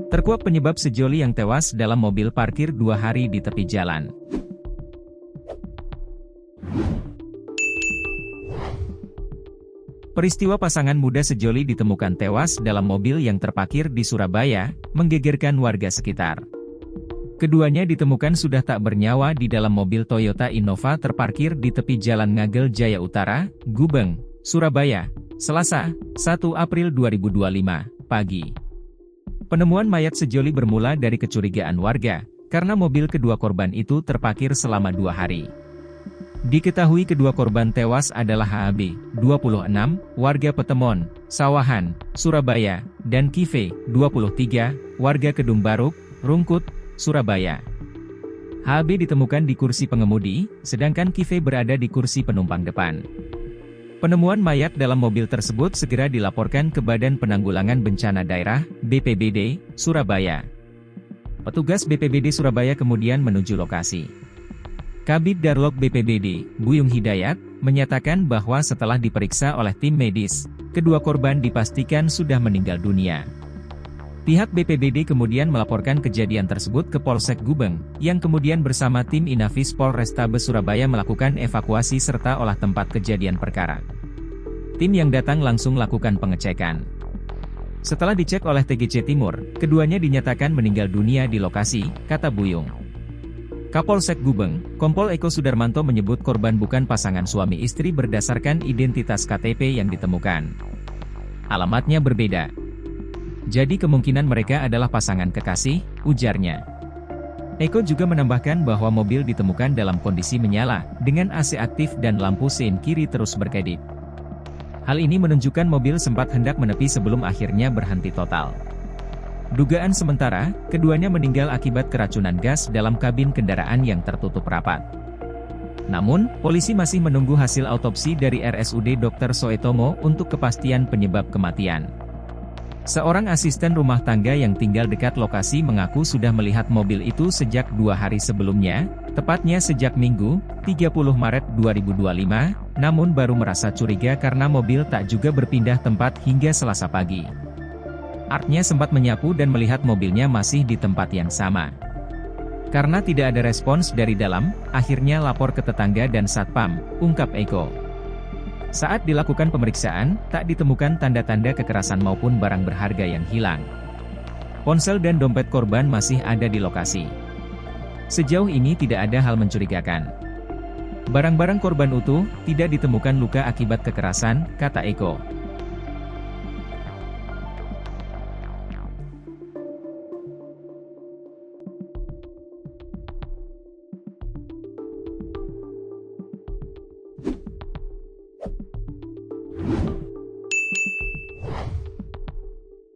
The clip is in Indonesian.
Terkuak penyebab sejoli yang tewas dalam mobil parkir 2 hari di tepi jalan. Peristiwa pasangan muda sejoli ditemukan tewas dalam mobil yang terparkir di Surabaya, menggegerkan warga sekitar. Keduanya ditemukan sudah tak bernyawa di dalam mobil Toyota Innova terparkir di tepi Jalan Ngagel Jaya Utara, Gubeng, Surabaya, Selasa, 1 April 2025, pagi. Penemuan mayat sejoli bermula dari kecurigaan warga, karena mobil kedua korban itu terparkir selama 2 hari. Diketahui kedua korban tewas adalah HAB, 26, warga Petemon, Sawahan, Surabaya, dan Kive, 23, warga Kedung Baruk, Rungkut, Surabaya. HAB ditemukan di kursi pengemudi, sedangkan Kive berada di kursi penumpang depan. Penemuan mayat dalam mobil tersebut segera dilaporkan ke Badan Penanggulangan Bencana Daerah, BPBD, Surabaya. Petugas BPBD Surabaya kemudian menuju lokasi. Kabid Darlok BPBD, Buyung Hidayat, menyatakan bahwa setelah diperiksa oleh tim medis, kedua korban dipastikan sudah meninggal dunia. Pihak BPBD kemudian melaporkan kejadian tersebut ke Polsek Gubeng, yang kemudian bersama tim Inafis Polrestabes Surabaya melakukan evakuasi serta olah tempat kejadian perkara. Tim yang datang langsung lakukan pengecekan. Setelah dicek oleh TGC Timur, keduanya dinyatakan meninggal dunia di lokasi, kata Buyung. Kapolsek Gubeng, Kompol Eko Sudarmanto menyebut korban bukan pasangan suami istri berdasarkan identitas KTP yang ditemukan. Alamatnya berbeda. Jadi kemungkinan mereka adalah pasangan kekasih, ujarnya. Eko juga menambahkan bahwa mobil ditemukan dalam kondisi menyala, dengan AC aktif dan lampu sein kiri terus berkedip. Hal ini menunjukkan mobil sempat hendak menepi sebelum akhirnya berhenti total. Dugaan sementara, keduanya meninggal akibat keracunan gas dalam kabin kendaraan yang tertutup rapat. Namun, polisi masih menunggu hasil autopsi dari RSUD Dr. Soetomo untuk kepastian penyebab kematian. Seorang asisten rumah tangga yang tinggal dekat lokasi mengaku sudah melihat mobil itu sejak 2 hari sebelumnya, tepatnya sejak Minggu, 30 Maret 2025, namun baru merasa curiga karena mobil tak juga berpindah tempat hingga Selasa pagi. Artnya sempat menyapu dan melihat mobilnya masih di tempat yang sama. Karena tidak ada respons dari dalam, akhirnya lapor ke tetangga dan satpam, ungkap Eko. Saat dilakukan pemeriksaan, tak ditemukan tanda-tanda kekerasan maupun barang berharga yang hilang. Ponsel dan dompet korban masih ada di lokasi. Sejauh ini tidak ada hal mencurigakan. Barang-barang korban utuh, tidak ditemukan luka akibat kekerasan, kata Eko.